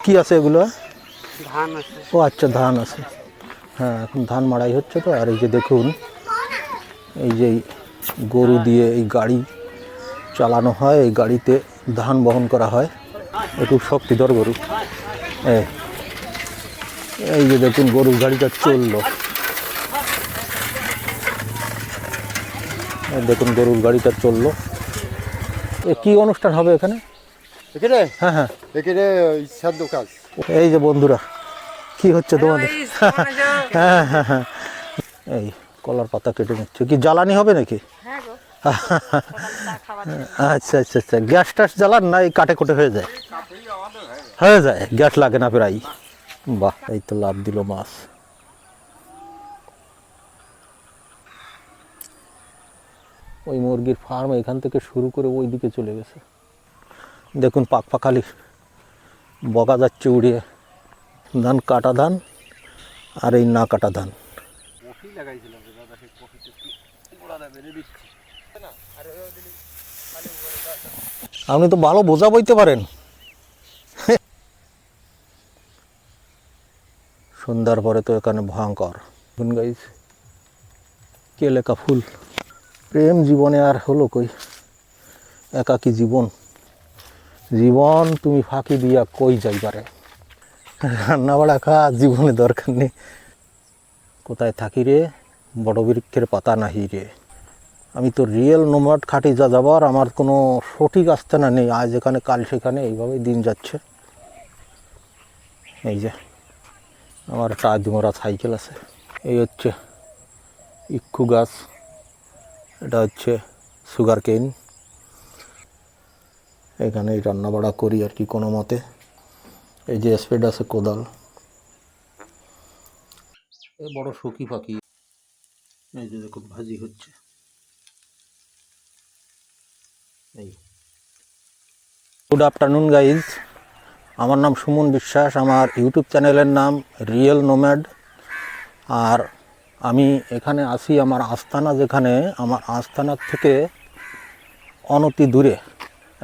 কি আছে এগুলো? ধান আছে। ও আচ্ছা, ধান আছে। হ্যাঁ, এখন ধান মাড়াই হচ্ছে তো। আর এই যে দেখুন, এই যে গরু দিয়ে এই গাড়ি চালানো হয়, এই গাড়িতে ধান বহন করা হয়। খুব শক্তিধর গরু। এই যে দেখুন, গরুর গাড়িটা চললো। দেখুন, গরুর গাড়িটা চললো। কি অনুষ্ঠান হবে এখানে? হ্যাঁ হ্যাঁ, শ্রাদ্ধ কাজ। এই যে বন্ধুরা, কি হচ্ছে তোমাদের? হ্যাঁ হ্যাঁ হ্যাঁ, এই কলার পাতা কেটে নিচ্ছে। কি জ্বালানি হবে নাকি? আচ্ছা আচ্ছা আচ্ছা, গ্যাস ট্যাস জ্বালান না? এই কাটে কোটে হয়ে যায়? হয়ে যায়, গ্যাস লাগে না প্রায়। বাহ, এই তো লাভ দিল মাছ। ওই মুরগির ফার্ম এখান থেকে শুরু করে ওই দিকে চলে গেছে। দেখুন, পাক পাখালি বগা যাচ্ছে উড়িয়ে। ধান কাটা ধান আর এই না কাটা ধান। আপনি তো ভালো বোঝা বইতে পারেন। সন্ধ্যার পরে তো এখানে ভয়ঙ্কর গাইস। কে লেখা ফুল। প্রেম জীবনে আর হলো কই, একাকী জীবন। জীবন তুমি ফাঁকি দিয়া কই যাইবারে। রান্না বাড়া খা, জীবনে দরকার নেই। কোথায় থাকি রে, বড় বৃক্ষের পাতা নাহি রে। আমি তো রিয়েল নোম্যাড, খাঁটি যা যাবার। আমার কোনো সঠিক আস্থানা নেই। আজ এখানে কাল সেখানে, এইভাবেই দিন যাচ্ছে। এই যে আমার একটা আদিমরা সাইকেল আছে। এই হচ্ছে ইক্ষু গাছ, এটা হচ্ছে সুগার কেন। এখানেই রান্না বাড়া করি আর কি কোনো মতে। এই যে স্পেড আছে, কোদাল। এই বড় সখী পাখি। এই যে দেখুন, ভাজি হচ্ছে। এই গুড আফটারনুন গাইজ, আমার নাম সুমন বিশ্বাস। আমার ইউটিউব চ্যানেলের নাম রিয়েল নোম্যাড। আর আমি এখানে আসি আমার আস্তানা, যেখানে আমার আস্তানার থেকে অনতি দূরে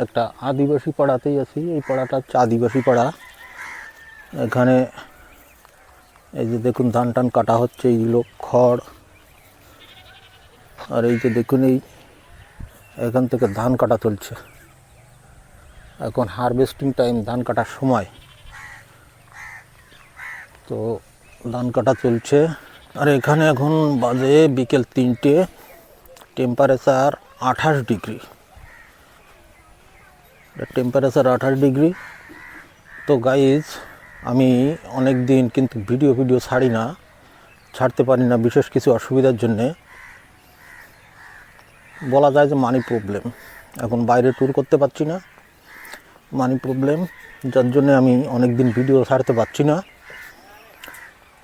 একটা আদিবাসী পাড়াতেই আছি। এই পাড়াটা হচ্ছে আদিবাসী পাড়া। এখানে এই যে দেখুন, ধান টান কাটা হচ্ছে, এইগুলো খড়। আর এই যে দেখুন, এই এখান থেকে ধান কাটা চলছে। এখন হারভেস্টিং টাইম, ধান কাটার সময়। তো ধান কাটা চলছে। আর এখানে এখন বাজে বিকেল 3টে, টেম্পারেচার 28 ডিগ্রি। Temperature 28 degree. তো গাইজ, আমি অনেক দিন কিন্তু ভিডিও ছাড়তে পারি না, বিশেষ কিছু অসুবিধার জন্যে। বলা যায় যে মানি প্রবলেম। এখন বাইরে ট্যুর করতে পারছি না, মানি প্রবলেম, যার জন্যে আমি অনেক দিন ভিডিও ছাড়তে পারছি না।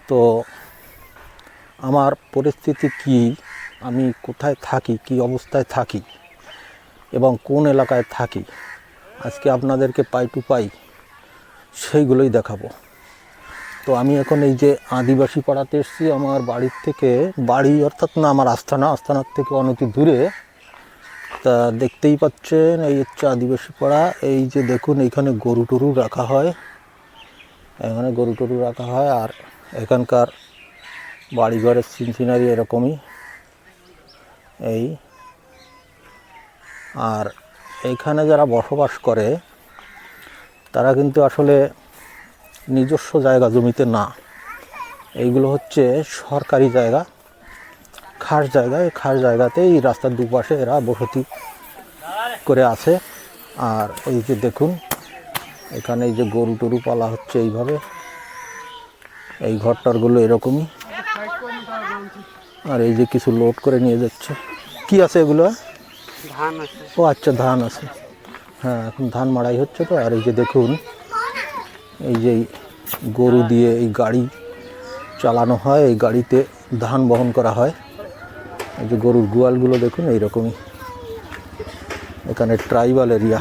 তো আমার পরিস্থিতি কি, আমি কোথায় থাকি, কি অবস্থায় থাকি এবং কোন এলাকায় থাকি, আজকে আপনাদেরকে পাই টু পাই সেইগুলোই দেখাবো। তো আমি এখন এই যে আদিবাসী পাড়াতে এসেছি। আমার বাড়ির থেকে, বাড়ি অর্থাৎ না, আমার আস্তানার থেকে অনতি দূরে। তা দেখতেই পাচ্ছেন, এই হচ্ছে আদিবাসী পাড়া। এই যে দেখুন, এইখানে গরু টরু রাখা হয়, এখানে গরু টরু রাখা হয়। আর এখানকার বাড়িঘরের সিনারি এরকমই। এই আর এইখানে যারা বসবাস করে তারা কিন্তু আসলে নিজস্ব জায়গা জমিতে না, এইগুলো হচ্ছে সরকারি জায়গা, খাস জায়গা। এই খাস জায়গাতেই এই রাস্তার দুপাশে এরা বসতি করে আছে। আর এই যে দেখুন, এখানে এই যে গরু টরু পালা হচ্ছে এইভাবে। এই ঘরটারগুলো এরকমই। আর এই যে কিছু লোড করে নিয়ে যাচ্ছে। কি আছে এগুলো? ধান আছে। ও আচ্ছা, ধান আছে। হ্যাঁ, এখন ধান মাড়াই হচ্ছে তো। আর এই যে দেখুন, এই যে গরু দিয়ে এই গাড়ি চালানো হয়, এই গাড়িতে ধান বহন করা হয়। এই যে গরুর গোয়ালগুলো দেখুন, এইরকমই। এখানে ট্রাইবাল এরিয়া।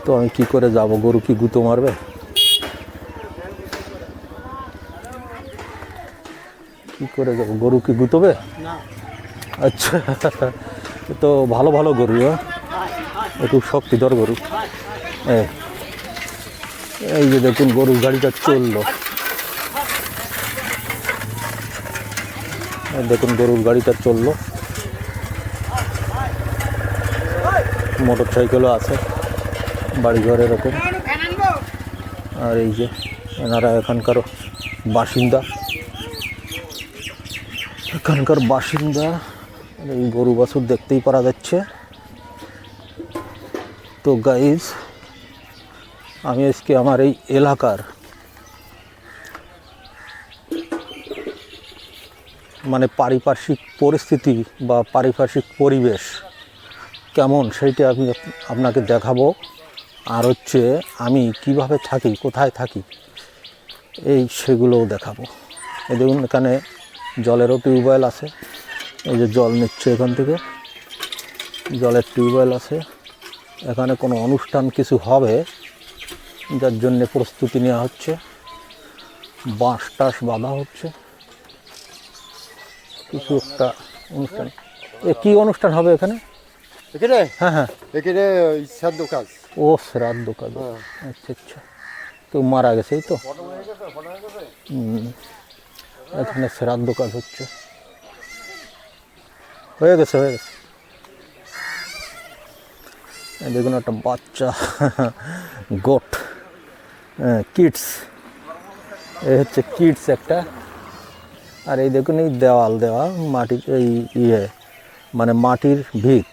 তো আমি কি করে যাব? গরু কি গুঁতো মারবে? কি করে যাব? গরু কি গুঁতোবে? আচ্ছা, তো ভালো ভালো গরু, খুব শক্তিধর গরু। এই যে দেখুন গরুর গাড়িটা চললো, এই দেখুন গরুর গাড়িটা চললো, মোটর সাইকেলও আছে, বাড়িঘর এরকম। আর এই যে এনারা এখানকার বাসিন্দা, এই গরু বাছুর দেখতেই পারা যাচ্ছে। তো গাইজ, আমি আজকে আমার এই এলাকার মানে পারিপার্শ্বিক পরিস্থিতি বা পারিপার্শ্বিক পরিবেশ কেমন সেইটা আমি আপনাকে দেখাবো। আর হচ্ছে আমি কিভাবে থাকি, কোথায় থাকি, এই সেগুলোও দেখাবো। এই দেখুন এখানে জলেরও টিউবওয়েল আছে, এই যে জল নিচ্ছে এখান থেকে, জলের টিউবওয়েল আছে। এখানে কোনো অনুষ্ঠান কিছু হবে যার জন্যে প্রস্তুতি নেওয়া হচ্ছে, বাঁশ টাস বাঁধা হচ্ছে, কিছু একটা অনুষ্ঠান। কী অনুষ্ঠান হবে এখানে? এখানে হ্যাঁ হ্যাঁ, এখানে শ্রাদ্ধ কাজ। ও শ্রাদ্ধ কাজ, আচ্ছা আচ্ছা। কেউ মারা গেছে এই তো, এখানে শ্রাদ্ধ কাজ হচ্ছে, হয়ে গেছে। দেখুন একটা বাচ্চা গোট, কিডস, এই হচ্ছে কিডস একটা। আর এই দেখুন এই দেওয়াল দেওয়া মাটির, এই মানে মাটির ভিত,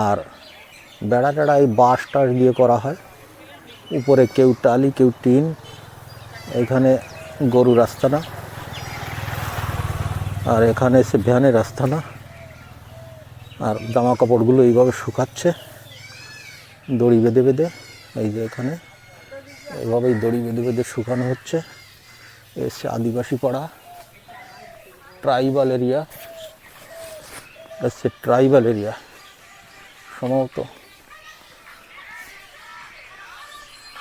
আর বেড়া টেড়া এই বাঁশ টাস দিয়ে করা হয়, উপরে কেউ টালি কেউ টিন। এখানে গরুর আস্তানা, আর এখানে এসে ভ্যানের আস্তানা। আর জামা কাপড়গুলো এইভাবে শুকাচ্ছে দড়ি বেঁধে বেঁধে, এই যে এখানে এইভাবেই দড়ি বেঁধে বেঁধে শুকানো হচ্ছে। এসে আদিবাসী পাড়া, ট্রাইবাল এরিয়া, এসছে ট্রাইবাল এরিয়া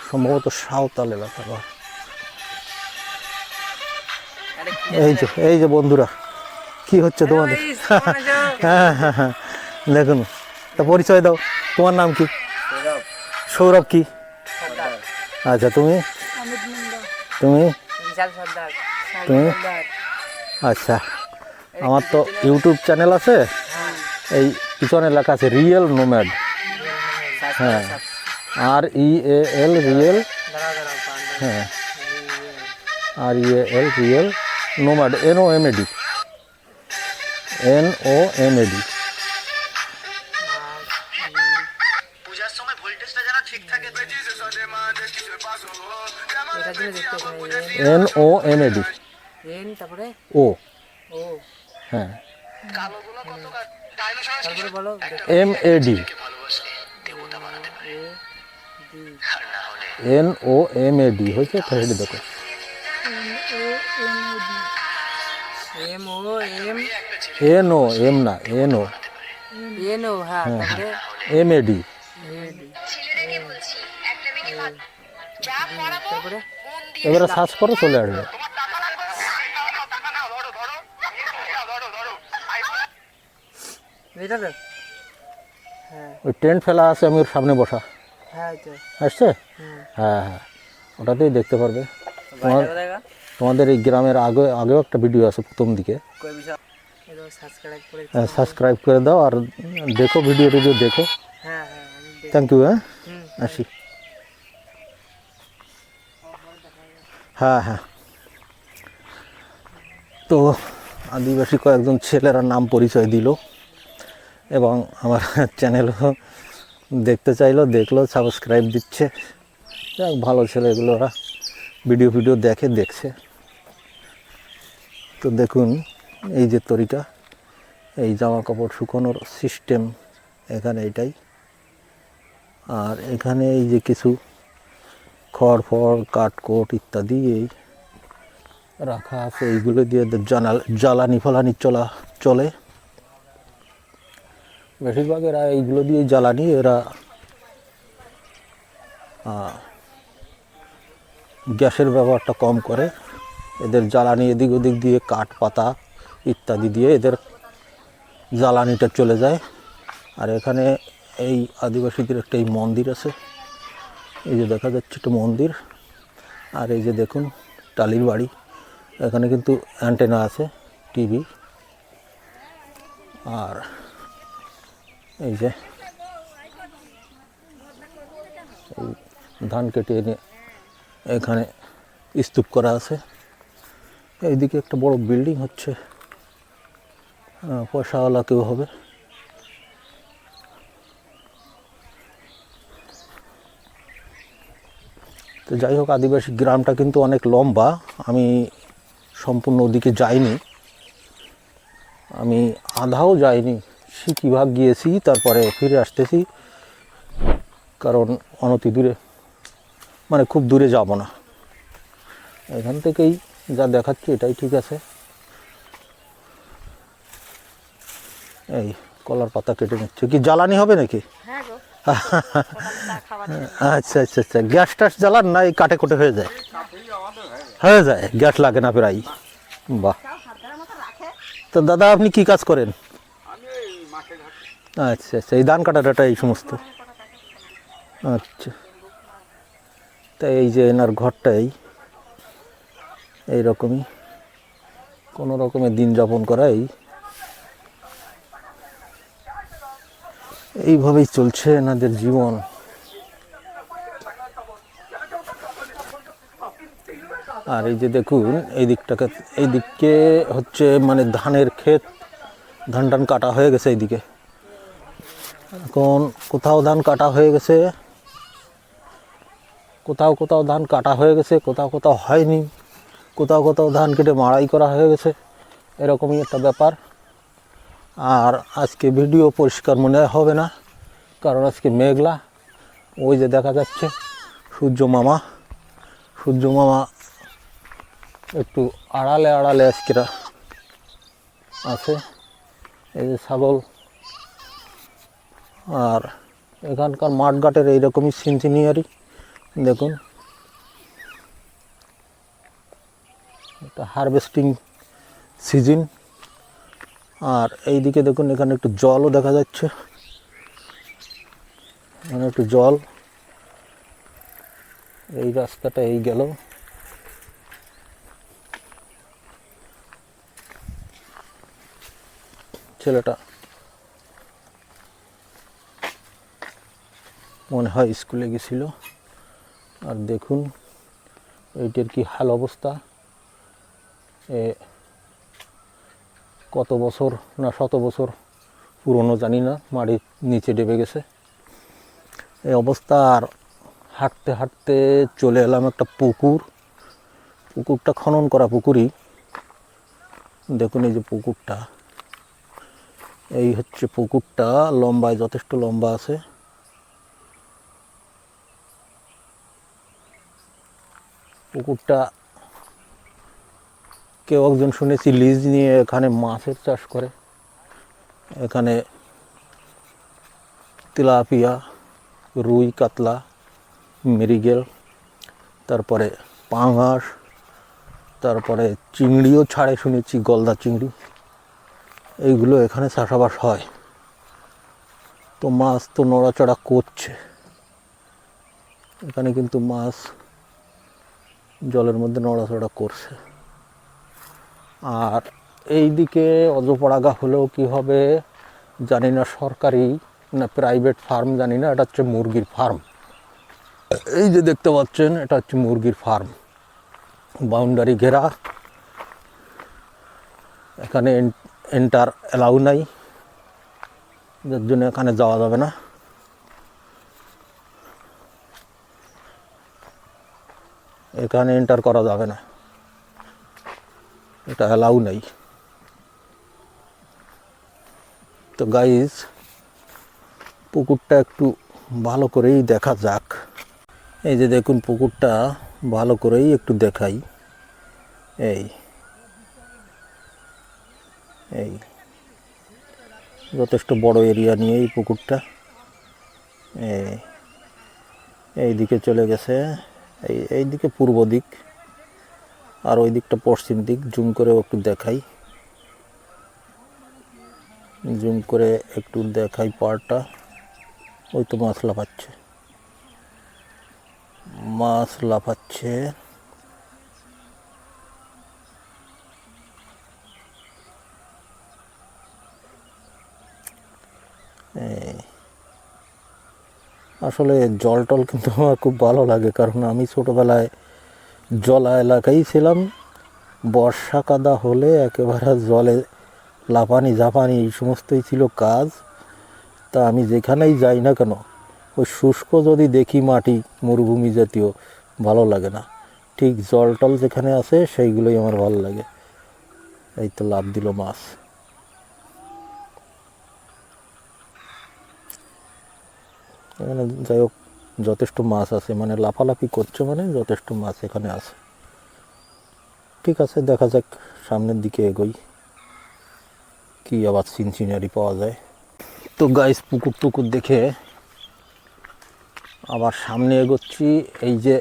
সম্ভবত সাঁওতাল এলাকা। বা এই যে বন্ধুরা, কি হচ্ছে তোমাদের? হ্যাঁ, দেখুন তা পরিচয় দাও, তোমার নাম কি? সৌরভ। কি? আচ্ছা, তুমি? আচ্ছা, আমার তো ইউটিউব চ্যানেল আছে, এই পিছনে লেখা আছে রিয়েল নোম্যাড। হ্যাঁ, REAL রিয়েল, হ্যাঁ REAL real nomad, NOMAD। NOMAD তারপরে ও, ও, হ্যাঁ তারপরে বলো MAD NOMAD হয়েছে তো, হেঁটে দেখো। M না, NO, হ্যাঁ, তারপরে MAD। তারপরে এবারে সার্চ করো, চলে আসবে। এটা তো, হ্যাঁ ওই টেন্ট ফেলা আছে, আমি ওর সামনে বসা, হ্যাঁ তো, আসছে? হ্যাঁ, ওটাতেই দেখতে পারবে। তোমাদের এই গ্রামের আগেও একটা ভিডিও আছে প্রথম দিকে, সাবস্ক্রাইব করে দাও আর দেখো, ভিডিও দেখো। হ্যাঁ, থ্যাংক ইউ। হ্যাঁ, আসি। হ্যাঁ, তো আদিবাসী কয়েকজন ছেলেরা নাম পরিচয় দিল এবং আমার চ্যানেলও দেখতে চাইলো, দেখলো, সাবস্ক্রাইব দিচ্ছে। যাক, ভালো ছেলেগুলো, ওরা ভিডিও দেখছে। তো দেখুন এই যে তরিটা, এই জামা কাপড় শুকানোর সিস্টেম এখানে এটাই। আর এখানে এই যে কিছু খড় কাঠকোট ইত্যাদি এই রাখা আছে, এইগুলো দিয়ে জ্বালানি ফালানি চলে। বেশিরভাগ এরা এইগুলো দিয়ে জ্বালানি, এরা গ্যাসের ব্যবহারটা কম করে। এদের জ্বালানি এদিক ওদিক দিয়ে কাঠ পাতা ইত্যাদি দিয়ে এদের জ্বালানিটা চলে যায়। আর এখানে এই আদিবাসীদের একটা এই মন্দির আছে, এই যে দেখা যাচ্ছে একটা মন্দির, আর এই যে দেখুন টালির বাড়ি। এখানে কিন্তু অ্যান্টেনা আছে টিভি। আর এই যে ধান কেটে এনে এখানে স্তূপ করা আছে। এইদিকে একটা বড় বিল্ডিং হচ্ছে, পয়সাওয়ালা কেউ হবে। তো যাই হোক, আদিবাসী গ্রামটা কিন্তু অনেক লম্বা। আমি সম্পূর্ণ ওদিকে যাইনি, আমি আধাও যাইনি, সিকিভাগ গিয়েছি, তারপরে ফিরে আসতেছি, কারণ অনতি দূরে, মানে খুব দূরে যাব না, এখান থেকেই যা দেখাচ্ছে এটাই ঠিক আছে। এই কলার পাতা কেটে নিচ্ছে, কি জ্বালানি হবে নাকি? আচ্ছা আচ্ছা আচ্ছা, গ্যাস ট্যাস জ্বালান না, এই কাটে কোটে হয়ে যায়? হয়ে যায়, গ্যাস লাগে না প্রায়। বাহ। তো দাদা আপনি কি কাজ করেন? আচ্ছা আচ্ছা, এই ধান কাটা টাটা এই সমস্ত। আচ্ছা, তাই এই যে এনার ঘরটাই এইরকমই, কোনো রকমের দিন যাপন করাই এইভাবেই চলছে এনাদের জীবন। আর এই যে দেখুন এই দিকটাকে, এই দিকে হচ্ছে মানে ধানের ক্ষেত, ধান টান কাটা হয়ে গেছে এইদিকে। এখন কোথাও ধান কাটা হয়ে গেছে, কোথাও কোথাও ধান কাটা হয়ে গেছে, কোথাও কোথাও হয়নি, কোথাও কোথাও ধান কেটে মাড়াই করা হয়ে গেছে, এরকমই একটা ব্যাপার। আর আজকে ভিডিও পরিষ্কার মনে হবে না, কারণ আজকে মেঘলা। ওই যে দেখা যাচ্ছে সূর্য মামা, সূর্য মামা একটু আড়ালে আড়ালে আজকে আছে। এই যে ছাগল, আর এখানকার মাঠঘাটের এইরকমই সিনসিনিয়ারি দেখুন। এটা হারভেস্টিং সিজন। আর এইদিকে দেখুন, এখানে একটু জলও দেখা যাচ্ছে, এখানে একটু জল। এই রাস্তাটা এই গেল, ছেলেটা মনে হয় স্কুলে গেছিল। আর দেখুন এইটার কি হাল অবস্থা, কত বছর না শত বছর পুরনো জানি না, মাটির নিচে ডেবে গেছে এই অবস্থা। আর হাঁটতে হাঁটতে চলে এলাম একটা পুকুর, পুকুরটা খনন করা পুকুরই। দেখুন এই যে পুকুরটা, এই হচ্ছে পুকুরটা, লম্বায় যথেষ্ট লম্বা আছে। পুকুরটা কেউ একজন শুনেছি লিজ নিয়ে এখানে মাছের চাষ করে। এখানে তেলাপিয়া, রুই, কাতলা, মৃগেল, তারপরে পাঙাশ, তারপরে চিংড়িও ছাড়ে শুনেছি, গলদা চিংড়ি, এইগুলো এখানে চাষাবাস হয়। তো মাছ তো নড়াচড়া করছে এখানে, কিন্তু মাছ জলের মধ্যে নড়াচড়া করছে। আর এই দিকে অজপড়াগা হলেও কি হবে জানি না, সরকারি না প্রাইভেট ফার্ম জানি না, এটা হচ্ছে মুরগির ফার্ম। এই যে দেখতে পাচ্ছেন এটা হচ্ছে মুরগির ফার্ম, বাউন্ডারি ঘেরা, এখানে এন্টার অ্যালাউ নাই, যার জন্য এখানে যাওয়া যাবে না। এখানে এন্টার করা যাবে না, এটা অ্যালাউ নেই। তো গাইজ পুকুরটা একটু ভালো করেই দেখা যাক। এই যে দেখুন পুকুরটা ভালো করেই একটু দেখাই। এই এই যথেষ্ট বড় এরিয়া নিয়ে এই পুকুরটা, এই দিকে চলে গেছে, এই দিকে পূর্ব দিক, আর ওই দিকটা পশ্চিম দিক। জুম করে একটু দেখাই, জুম করে একটু দেখাই পাড়টা, ওই তো মাছলা পাচ্ছে। মাছ লাফাচ্ছে। আসলে জল টল কিন্তু আমার খুব ভালো লাগে, কারণ আমি ছোটোবেলায় জলা এলাকায় ছিলাম। বর্ষা কাদা হলে একেবারে জলে লাফানি ঝাঁপানি এই সমস্তই ছিল কাজ। তা আমি যেখানেই যাই না কেন, ওই শুষ্ক যদি দেখি মাটি মরুভূমি জাতীয়, ভালো লাগে না। ঠিক জল টল যেখানে আছে সেইগুলোই আমার ভালো লাগে। এই তো লাফ দিল মাছ। এখানে যাই হোক যথেষ্ট মাছ আছে, মানে লাফালাফি করছে মানে যথেষ্ট মাছ এখানে আছে। ঠিক আছে, দেখা যাক সামনের দিকে এগোই, কি আবার সিনসিনারি পাওয়া যায়। তো গাইস পুকুর টুকুর দেখে আবার সামনে এগোচ্ছি। এই যে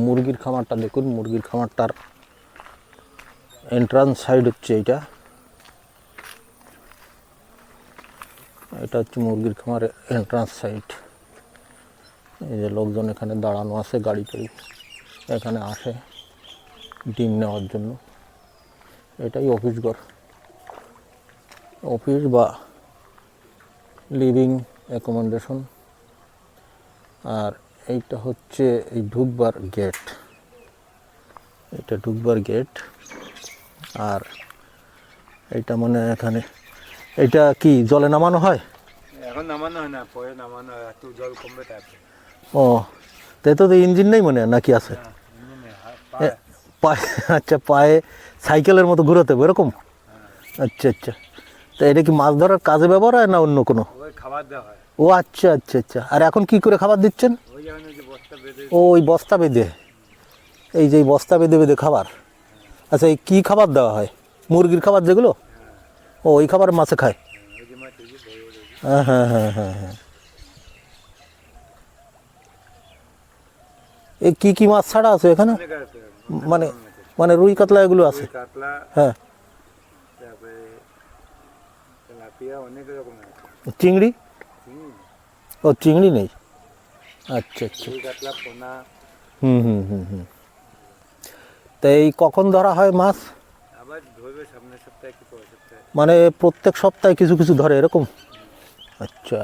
মুরগির খামারটা দেখুন, মুরগির খামারটার এন্ট্রান্স সাইড হচ্ছে এইটা। এটা হচ্ছে মুরগির খামারের এন্ট্রান্স সাইড। এই যে লোকজন এখানে দাঁড়ানো আছে, গাড়ি টাড়ি এখানে আসে ডিম নেওয়ার জন্য। এটাই অফিস ঘর, অফিস বা লিভিং অ্যাকোমোডেশন। আর এইটা হচ্ছে এই ঢুকবার গেট, এটা ঢুকবার গেট। আর এইটা মানে এখানে এইটা কি জলে নামানো হয়? এখন নামানো হয় না, পরে নামানো হয়, একটু জল কমবে তারপরে। ও, তাই তো ইঞ্জিন নেই মনে হয়, নাকি আছে? পায়ে, আচ্ছা পায়ে সাইকেলের মতো ঘুরাতে হবে এরকম? আচ্ছা আচ্ছা। তা এটা কি মাছ ধরার কাজে ব্যবহার হয় না অন্য কোনো? ওই খাবার দেওয়া হয়, ও আচ্ছা আচ্ছা আচ্ছা। আর এখন কি করে খাবার দিচ্ছেন? ওই যেমন যে বস্তা বেঁধে। ও ওই বস্তা বেঁধে, এই যে এই বস্তা বেঁধে বেঁধে খাবার। আচ্ছা, এই কী খাবার দেওয়া হয়? মুরগির খাবার যেগুলো? ও ওই খাবার মাছে খায়? ওই যে মাছ এই যে বড় বড় এই যে। হ্যাঁ হ্যাঁ হ্যাঁ হ্যাঁ হ্যাঁ। এই কী কী মাছ ছাড়া আছে এখানে? অনেক আছে, মানে মানে রুই কাতলা এগুলো আছে? রুই, কাতলা, হ্যাঁ। তারপরে তেলাপিয়া, অনেক রকম আছে। চিংড়ি? হুম, ও চিংড়ি নেই। আচ্ছা আচ্ছা। রুই, কাতলা, পোনা। হুম হুম হুম হুম। তা এই কখন ধরা হয় মাছ? আবার ধরবে সামনের সপ্তাহে কি পরের সপ্তাহে। মানে প্রত্যেক সপ্তাহে কিছু কিছু ধরে এরকম? আচ্ছা।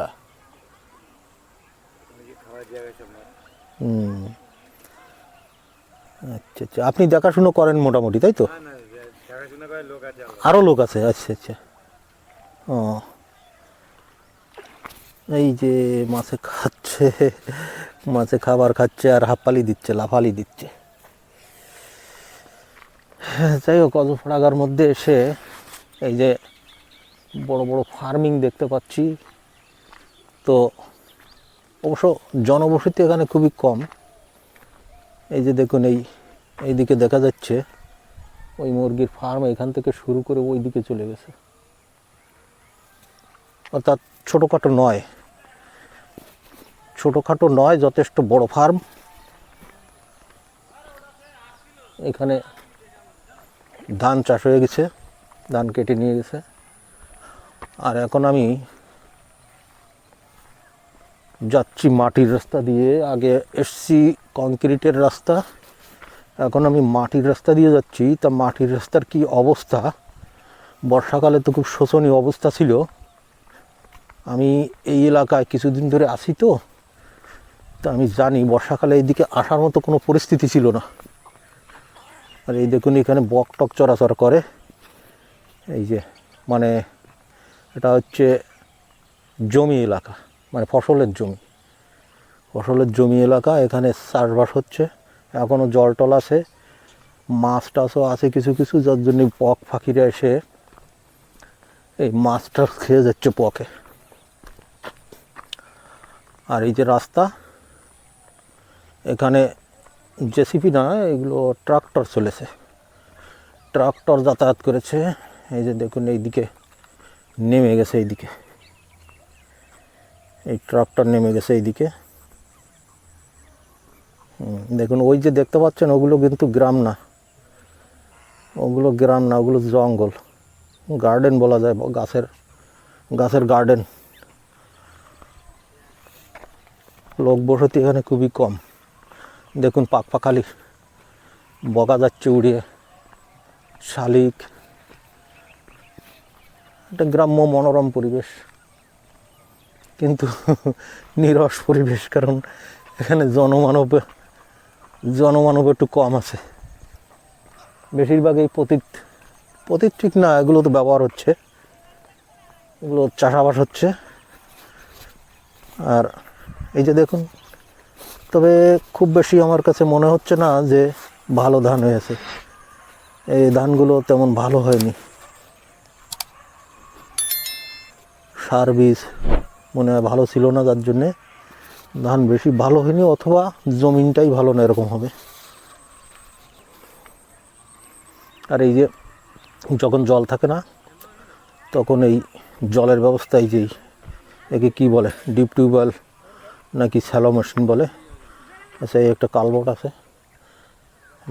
ওই যে খাওয়ার জায়গায় সব মাছ। হুম। আচ্ছা আচ্ছা, আপনি দেখাশুনো করেন মোটামুটি, তাই তো? না না, দেখাশোনা করে লোক আছে আলাদা। আরও লোক আছে? আচ্ছা আচ্ছা। ও, এই যে মাছে খাচ্ছে, মাছে খাবার খাচ্ছে আর হাফালি দিচ্ছে, লাফালি দিচ্ছে। হ্যাঁ, যাই হোক অজফরাগার মধ্যে এসে এই যে বড় বড় ফার্মিং দেখতে পাচ্ছি। তো অবশ্য জনবসতি এখানে খুবই কম। এই যে দেখুন এইদিকে দেখা যাচ্ছে ওই মুরগির ফার্ম এখান থেকে শুরু করে ওই দিকে চলে গেছে। অর্থাৎ ছোটোখাটো নয়, ছোটোখাটো নয়, যথেষ্ট বড় ফার্ম। এখানে ধান চাষ হয়ে গেছে, ধান কেটে নিয়ে গেছে। আর এখন আমি যাচ্ছি মাটির রাস্তা দিয়ে। আগে এসছি কংক্রিটের রাস্তা, এখন আমি মাটির রাস্তা দিয়ে যাচ্ছি। তা মাটির রাস্তার কি অবস্থা, বর্ষাকালে তো খুব শোচনীয় অবস্থা ছিল। আমি এই এলাকায় কিছুদিন ধরে আছি, তো আমি জানি বর্ষাকালে এইদিকে আসার মতো কোনো পরিস্থিতি ছিল না। আর এই দেখুন এখানে বক টক চরাচর করে। এই যে মানে এটা হচ্ছে জমি এলাকা, মানে ফসলের জমি এলাকা। এখানে চাষবাস হচ্ছে, এখনও জল টল আছে, মাছ টাছও আছে কিছু কিছু, যার জন্য বক পাখিরা এসে এই মাছ টাছ খেয়ে যাচ্ছে পকে। আর এই যে রাস্তা, এখানে জেসিপি না, এগুলো ট্রাক্টর চলেছে, ট্রাক্টর যাতায়াত করেছে। এই যে দেখুন এইদিকে নেমে গেছে, এইদিকে এই ট্রাক্টর নেমে গেছে এইদিকে। দেখুন ওই যে দেখতে পাচ্ছেন ওগুলো কিন্তু গ্রাম না, ওগুলো গ্রাম না, ওগুলো জঙ্গল, গার্ডেন বলা যায়, গাছের গার্ডেন। লোক বসতি এখানে খুবই কম। দেখুন পাকপাখালি বগা যাচ্ছে উড়িয়ে, শালিক, একটা গ্রাম্য মনোরম পরিবেশ, কিন্তু নিরস পরিবেশ, কারণ এখানে জনমানব একটু কম আছে। বেশিরভাগ এই পতিত ঠিক না, এগুলো তো ব্যবহার হচ্ছে, এগুলো চাষাবাস হচ্ছে। আর এই যে দেখুন, তবে খুব বেশি আমার কাছে মনে হচ্ছে না যে ভালো ধান হয়েছে, এই ধানগুলো তেমন ভালো হয়নি। সার বীজ মনে হয় ভালো ছিল না, যার জন্যে ধান বেশি ভালো হয়নি, অথবা জমিনটাই ভালো না, এরকম হবে। আর এই যে যখন জল থাকে না, তখন এই জলের ব্যবস্থায় যেই একে কি বলে, ডিপ টিউবওয়েল নাকি স্যালো মেশিন বলে, আচ্ছা এই একটা কালভার্ট আছে,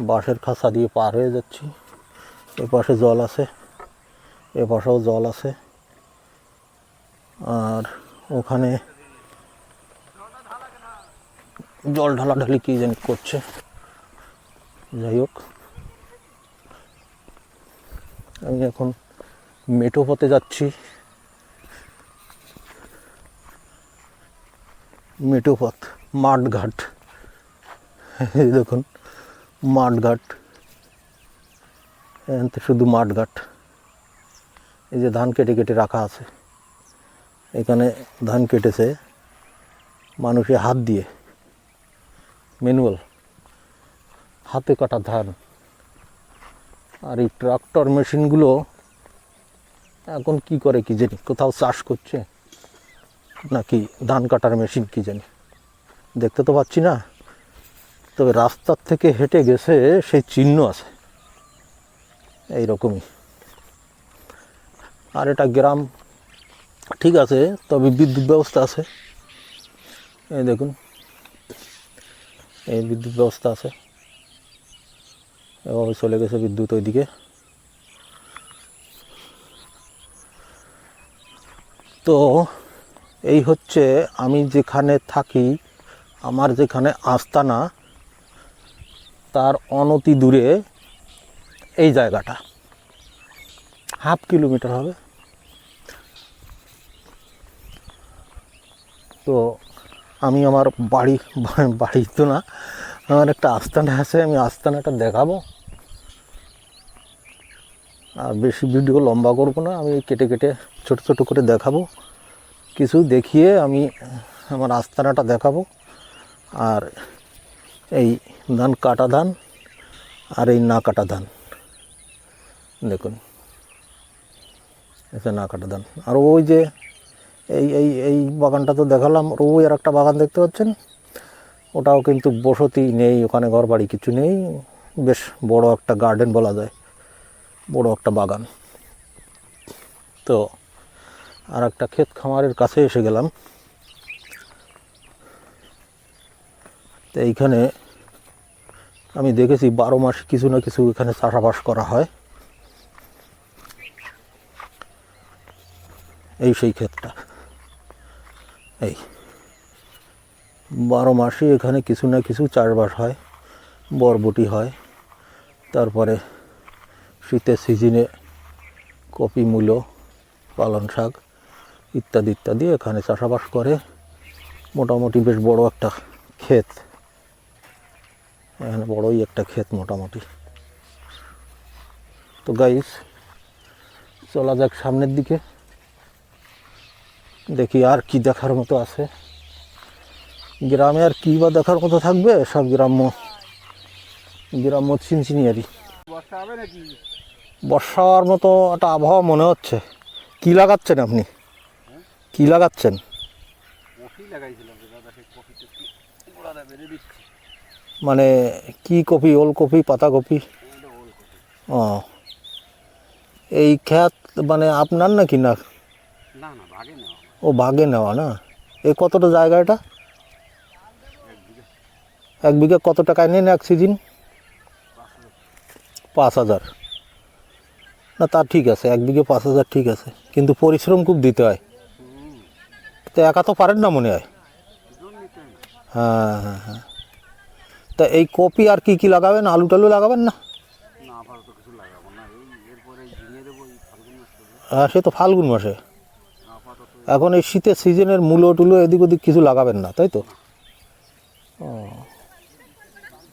বাঁশের খাঁচা দিয়ে পার হয়ে যাচ্ছি, এ পাশে জল আছে, এ পাশেও জল আছে, আর ওখানে জল ঢালাঢালি কী জানি করছে। যাই হোক, আমি এখন মেঠো পথে যাচ্ছি, মেঠো পথ, মাঠঘাট, এই দেখুন মাঠঘাট, এখানে শুধু মাঠঘাট। এই যে ধান কেটে কেটে রাখা আছে, এখানে ধান কেটেছে মানুষের হাত দিয়ে, ম্যানুয়াল হাতে কাটা ধান। আর এই ট্রাক্টর মেশিনগুলো এখন কি করে কি জানি, কোথাও চাষ করছে নাকি ধান কাটার মেশিন কি জানি, দেখতে তো পাচ্ছি না। তবে রাস্তার থেকে হেঁটে গেছে সেই চিহ্ন আছে এইরকমই। আর এটা গ্রাম ঠিক আছে, তবে বিদ্যুৎ ব্যবস্থা আছে, এই দেখুন এই বিদ্যুৎ ব্যবস্থা আছে, এভাবে চলে গেছে বিদ্যুৎ ওইদিকে। তো এই হচ্ছে আমি যেখানে থাকি, আমার যেখানে আস্তানা, তার অনতি দূরে এই জায়গাটা, হাফ কিলোমিটার হবে। তো আমি আমার বাড়ি তো না, আমার একটা আস্তানা আছে, আমি আস্তানাটা দেখাবো। আর বেশি ভিডিও লম্বা করবো না, আমি কেটে কেটে ছোট ছোট করে দেখাবো, কিছু দেখিয়ে আমি আমার আস্তানাটা দেখাবো। আর এই ধান কাটা ধান আর এই না কাটা ধান, দেখুন এটা না কাটা ধান। আর ওই যে এই বাগানটা তো দেখালাম, ওই আর একটা বাগান দেখতে পাচ্ছেন, ওটাও কিন্তু বসতি নেই, ওখানে ঘর বাড়ি কিছু নেই, বেশ বড় একটা গার্ডেন বলা যায়, বড় একটা বাগান। তো আর একটা ক্ষেত খামারের কাছে এসে গেলাম। তো এইখানে আমি দেখেছি 12 মাস কিছু না কিছু এখানে চাষাবাস করা হয়। এই সেই ক্ষেতটা, এই 12 মাসই এখানে কিছু না কিছু চাষবাস হয়, বরবটি হয়, তারপরে শীতের সিজনে কপি, মূলো, পালং শাক ইত্যাদি ইত্যাদি এখানে চাষাবাস করে। মোটামুটি বেশ বড় একটা ক্ষেত, এখানে বড়ই একটা ক্ষেত মোটামুটি। তো গাইস, চলা যাক সামনের দিকে, দেখি আর কি দেখার মতো আছে। গ্রামে আর কী বা দেখার মতো থাকবে, সব গ্রাম্য চিনচিনিয়ারি। বর্ষা হবে নাকি? বর্ষার মতো একটা আবহাওয়া মনে হচ্ছে। কি লাগাচ্ছেন আপনি? কি লাগাচ্ছেন? কফি লাগাইছিলাম দাদা, সেই কফিতে গোড়াটা বেড়ে দিচ্ছি। মানে কি কপি? ওলকপি, পাতাকপি? ও, এই ক্ষেত মানে আপনার নাকি? না না না, ভাগে নেওয়া। ও ভাগে নেওয়া না? এই কতটা জায়গা এটা? 1 বিঘা কত টাকায় নেন এক সিজন? 5,000। না তা ঠিক আছে, 1 বিঘে 5,000 ঠিক আছে, কিন্তু পরিশ্রম খুব দিতে হয়। তো একা তো পারেন না মনে হয়। হ্যাঁ হ্যাঁ হ্যাঁ। তা তা এই কপি আর কি কি লাগাবেন? আলু টালু লাগাবেন না? না আপাতত কিছু লাগাবো না, এরপরে ঝিঙে দেবো এই ফাল্গুন মাস থেকে। হ্যাঁ, সে তো ফাল্গুন মাসে। আপাতত এখন এই শীতের সিজনের মূলো টুলো এদিক ওদিক কিছু লাগাবেন না, তাই তো?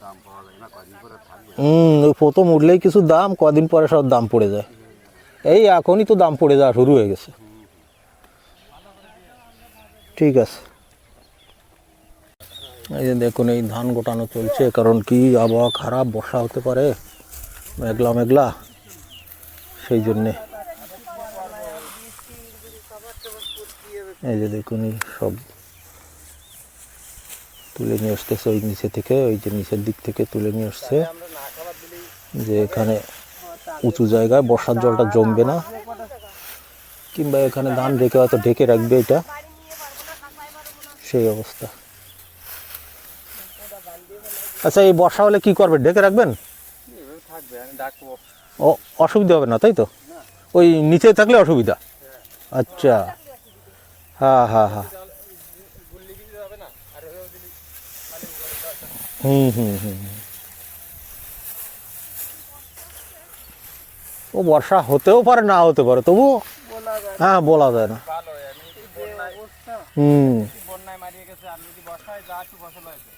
দাম পাওয়া যায় না, কদিন করে থাকবে। ওই প্রথম উঠলেই কিছু দাম, কদিন পরে সব দাম পড়ে যায়। এই এখনই তো দাম পড়ে যাওয়া শুরু হয়ে গেছে। ঠিক আছে, এই যে দেখুন এই ধান গোটানো চলছে, কারণ কি আবহাওয়া খারাপ, বর্ষা হতে পারে, মেঘলা মেঘলা, সেই জন্যে। এই যে দেখুন এই সব তুলে নিয়ে আসতেছে ওই নিচে থেকে, ওই যে নিচের দিক থেকে তুলে নিয়ে আসছে, যে এখানে উঁচু জায়গায় বর্ষার জলটা জমবে না, কিংবা এখানে ধান রেখে হয়তো ঢেকে রাখবে, এটা সেই অবস্থা। আচ্ছা, এই বর্ষা হলে কি করবে? ঢেকে রাখবেন? থাকবে, আমি ডাকবো। ও, অসুবিধা হবে না, তাই তো? ওই নিচে থাকলে অসুবিধা? আচ্ছা, হ্যাঁ হ্যাঁ হ্যাঁ, হুম হুম হুম। ও বর্ষা হতেও পারে, না হতে পারে, তবু হ্যাঁ বলা যায় না। ভালো, আমি বন্যায় হুম। বন্যায় মারিয়ে গেছে, আমি যদি বর্ষায় যা একটু ফসল হয়েছে।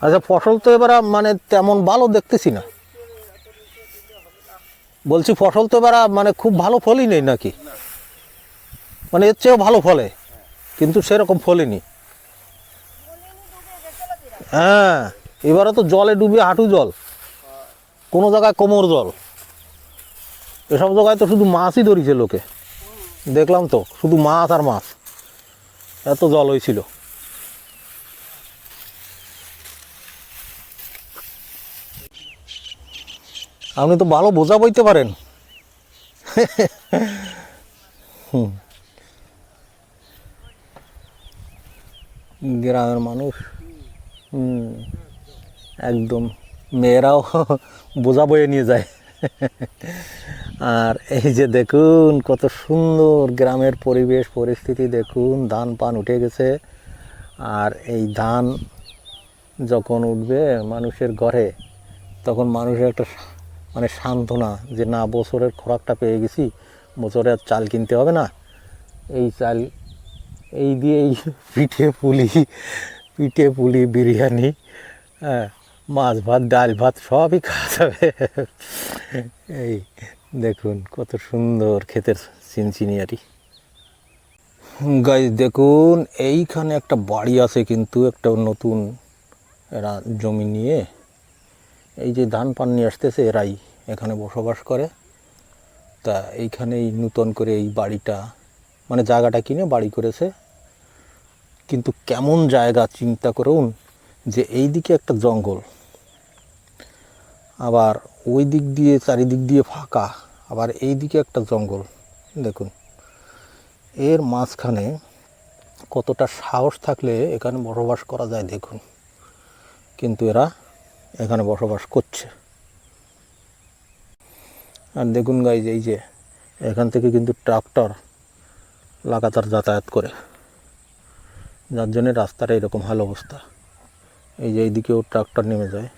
আচ্ছা, ফসল তো এবার মানে তেমন ভালো দেখতেছি না। বলছি ফসল তো এবার মানে খুব ভালো ফলই নেই নাকি? মানে এর চেয়েও ভালো ফলে, কিন্তু সেরকম ফলেনি। হ্যাঁ, এবারে তো জলে ডুবে হাঁটু জল, কোনো জায়গায় কোমর জল, এসব জায়গায় তো শুধু মাছই ধরিছে লোকে, দেখলাম তো শুধু মাছ আর মাছ, এত জল হয়েছিল। আপনি তো ভালো বোঝা বইতে পারেন। গ্রামের মানুষ, একদম মেয়েরাও বোঝা বয়ে নিয়ে যায়। আর এই যে দেখুন কত সুন্দর গ্রামের পরিবেশ পরিস্থিতি, দেখুন ধান পান উঠে গেছে। আর এই ধান যখন উঠবে মানুষের ঘরে, তখন মানুষের একটা মানে সান্ত্বনা, যে না বছরের খোরাকটা পেয়ে গেছি, বছরে আর চাল কিনতে হবে না। এই চাল এই দিয়েই পিঠে পুলি বিরিয়ানি, হ্যাঁ, মাছ ভাত ডাল ভাত সবই খাওয়া যাবে। এই দেখুন কত সুন্দর ক্ষেতের সিনসিনিয়ারি। গাইস দেখুন এইখানে একটা বাড়ি আছে, কিন্তু একটা নতুন, এরা জমি নিয়ে এই যে ধান পান নিয়ে আসতেছে, এরাই এখানে বসবাস করে। তা এইখানেই নূতন করে এই বাড়িটা, মানে জায়গাটা কিনে বাড়ি করেছে। কিন্তু কেমন জায়গা চিন্তা করুন, যে এই দিকে একটা জঙ্গল, আবার ওই দিক দিয়ে চারিদিক দিয়ে ফাঁকা, আবার এই দিকে একটা জঙ্গল। দেখুন এর মাঝখানে কতটা সাহস থাকলে এখানে বসবাস করা যায় দেখুন। কিন্তু এরা এখানে বসবাস করছে। আর দেখুন গাইজ, এই যে এখান থেকে কিন্তু ট্রাক্টর লাগাতার যাতায়াত করে, যার জন্যে রাস্তার এরকম হাল অবস্থা। এই যে এইদিকেও ট্রাক্টর নেমে যায়।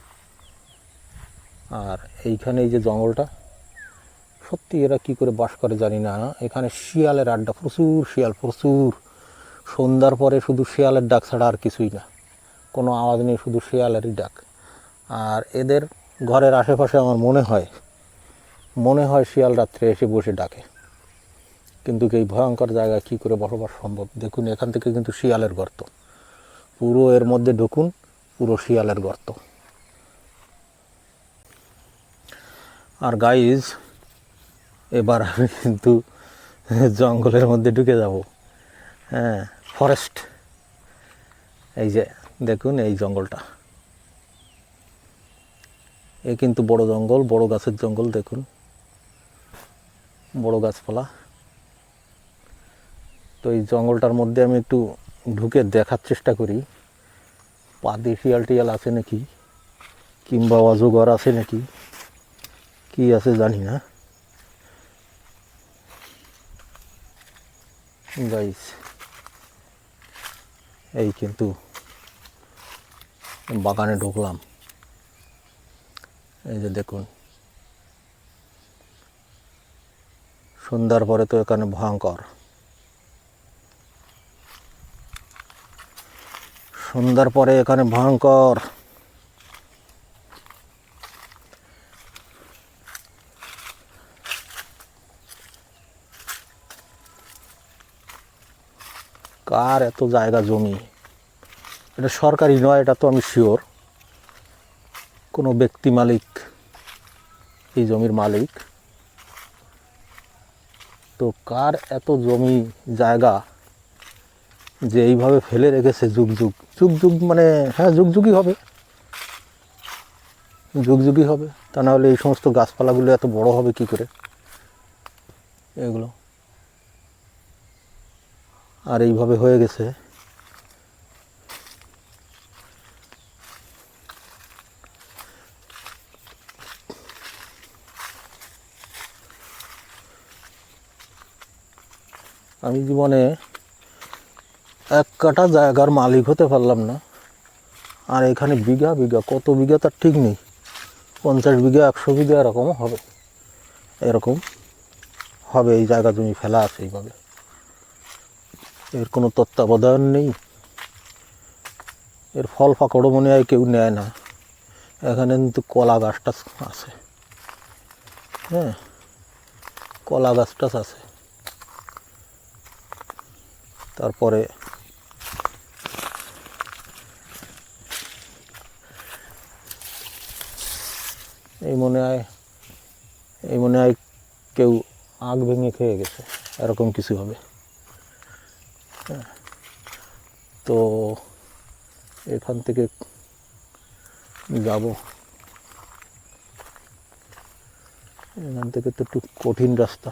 আর এইখানে এই যে জঙ্গলটা, সত্যি এরা কি করে বাস করে জানি না। এখানে শিয়ালের আড্ডা, প্রচুর শিয়াল, প্রচুর। সন্ধ্যার পরে শুধু শিয়ালের ডাক ছাড়া আর কিছুই না, কোনো আওয়াজ নেই, শুধু শিয়ালেরই ডাক। আর এদের ঘরের আশেপাশে আমার মনে হয় শিয়াল রাত্রে এসে বসে ডাকে। কিন্তু এই ভয়ঙ্কর জায়গায় কী করে বসবাস সম্ভব? দেখুন এখান থেকে কিন্তু শিয়ালের গর্ত, পুরো এর মধ্যে ঢুকুন, পুরো শিয়ালের গর্ত। আর গাইজ এবার আমি কিন্তু জঙ্গলের মধ্যে ঢুকে যাব। হ্যাঁ, ফরেস্ট। এই যে দেখুন এই জঙ্গলটা, এ কিন্তু বড় জঙ্গল, বড় গাছের জঙ্গল। দেখুন বড় গাছপালা। তো এই জঙ্গলটার মধ্যে আমি একটু ঢুকে দেখার চেষ্টা করি, পাতি শিয়াল টিয়াল আছে নাকি, কিংবা অজগর আছে নাকি, কি আছে জানি না। গাইস এই কিন্তু বাগানে ঢুকলাম। এই যে দেখুন, সন্ধ্যার পরে তো এখানে ভয়ঙ্কর, সন্ধ্যার পরে এখানে ভয়ঙ্কর। কার এত জায়গা জমি? এটা সরকারি নয়, এটা তো আমি শিওর, কোনো ব্যক্তি মালিক এই জমির মালিক। তো কার এত জমি জায়গা যে এইভাবে ফেলে রেখেছে? যুগ যুগ যুগ যুগ, মানে হ্যাঁ যুগ যুগই হবে, যুগ যুগই হবে। তা না হলে এই সমস্ত গাছপালাগুলো এত বড় হবে কি করে এগুলো? আর এইভাবে হয়ে গেছে। আমি জীবনে এক কাঠা জায়গার মালিক হতে পারলাম না, আর এখানে বিঘা বিঘা, কত বিঘা তার ঠিক নেই, 50 বিঘা 100 বিঘা এরকমও হবে, এরকম হবে। এই জায়গা জমি ফেলা আছে এইভাবে, এর কোনো তত্ত্বাবধান নেই। এর ফল পাকড়ও মনে হয় কেউ নেয় না। এখানে কিন্তু কলা গাছটা আছে, হ্যাঁ কলা গাছটা আছে। তারপরে এই মনে হয় কেউ আগ ভেঙে খেয়ে গেছে, এরকম কিছু হবে। হ্যাঁ, তো এখান থেকে যাব, এখান থেকে তো একটু কঠিন রাস্তা,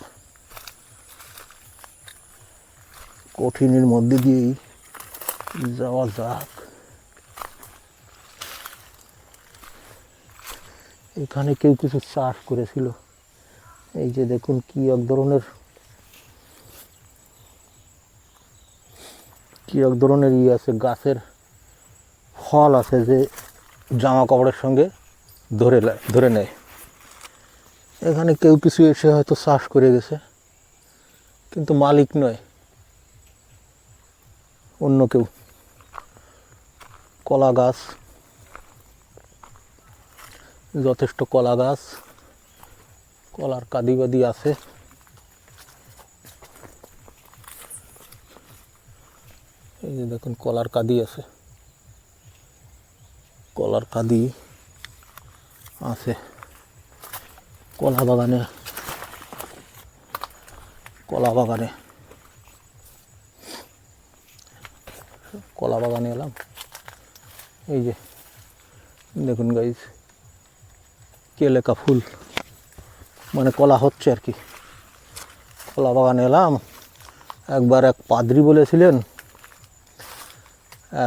কঠিনের মধ্যে দিয়েই যাওয়া যাক। এখানে কেউ কিছু চাষ করেছিল, এই যে দেখুন কি এক ধরনের ই আছে, গাছের ফল আছে যে জামা কাপড়ের সঙ্গে ধরে নেয়। এখানে কেউ কিছু এসে হয়তো চাষ করে গেছে, কিন্তু মালিক নয়, অন্য কেউ। কলা গাছ, যথেষ্ট কলা গাছ, কলার কাদিবাদি আছে। এই যে দেখুন কলার কাদি আছে, কলার কাদি আছে কলা বাগানে, কলা বাগানে এলাম। এই যে দেখুন গাইস, কেলেকা ফুল, মানে কলা হচ্ছে আর কি। কলা বাগানে এলাম। একবার এক পাদ্রী বলেছিলেন,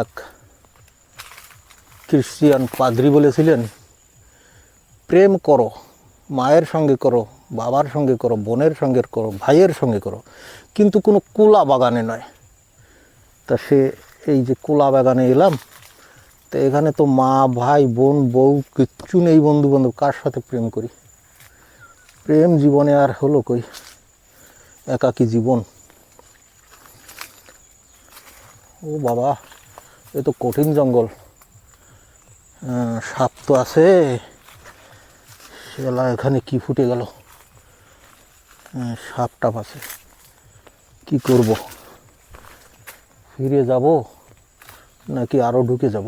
এক খ্রিস্টিয়ান পাদ্রী বলেছিলেন, প্রেম করো, মায়ের সঙ্গে করো, বাবার সঙ্গে করো, বোনের সঙ্গে করো, ভাইয়ের সঙ্গে করো, কিন্তু কোনো কলা বাগানে নয়। তা সে এই যে কলা বাগানে এলাম, তো এখানে তো মা ভাই বোন বউ কিচ্ছু নেই, বন্ধু বান্ধব, কার সাথে প্রেম করি? প্রেম জীবনে আর হলো কই, একাকী জীবন। ও বাবা, এ তো কঠিন জঙ্গল, সাপ তো আছে। সেলা এখানে কি ফুটে গেল, সাপ টাপ আছে, কি করব? ফিরে যাব নাকি আরো ঢুকে যাব?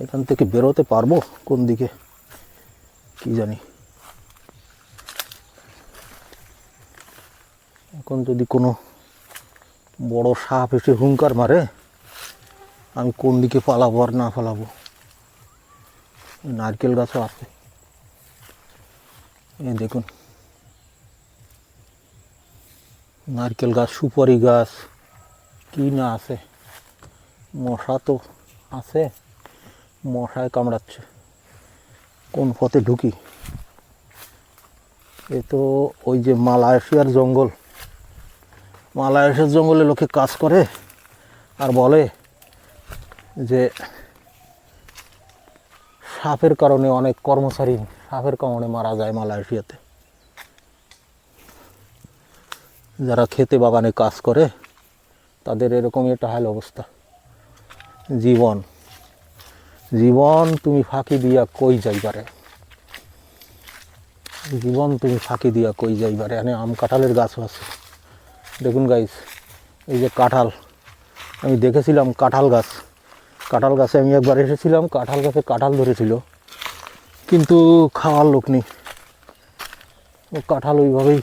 এখান থেকে বেরোতে পারবো কোন দিকে কি জানি। এখন যদি কোনো বড় সাপ এসে হুঙ্কার মারে, আমি কোন দিকে পালাবো আর না পালাবো? নারকেল গাছও আছে, এই দেখুন নারকেল গাছ, সুপারি গাছ, কি না আছে। মশা তো আছে, মশায় কামড়াচ্ছে। কোন পথে ঢুকি? এ তো ওই যে মালয়েশিয়ার জঙ্গল, মালয়েশিয়ার জঙ্গলে লোকে কাজ করে আর বলে যে সাপের কারণে অনেক কর্মচারী সাপের কারণে মারা যায় মালয়েশিয়াতে। যারা খেতে বাগানে কাজ করে তাদের এরকমই একটা হাল অবস্থা। জীবন জীবন তুমি ফাঁকি দিয়া কই যাইবারে, জীবন তুমি ফাঁকি দিয়া কই যাইবারে। এখানে আম কাঁঠালের গাছও আছে দেখুন গাইস। এই যে কাঁঠাল, আমি দেখেছিলাম কাঁঠাল গাছে আমি একবার এসেছিলাম, কাঁঠাল গাছে কাঁঠাল ধরেছিল কিন্তু খাওয়ার লোক নেই। ও কাঁঠাল ওইভাবেই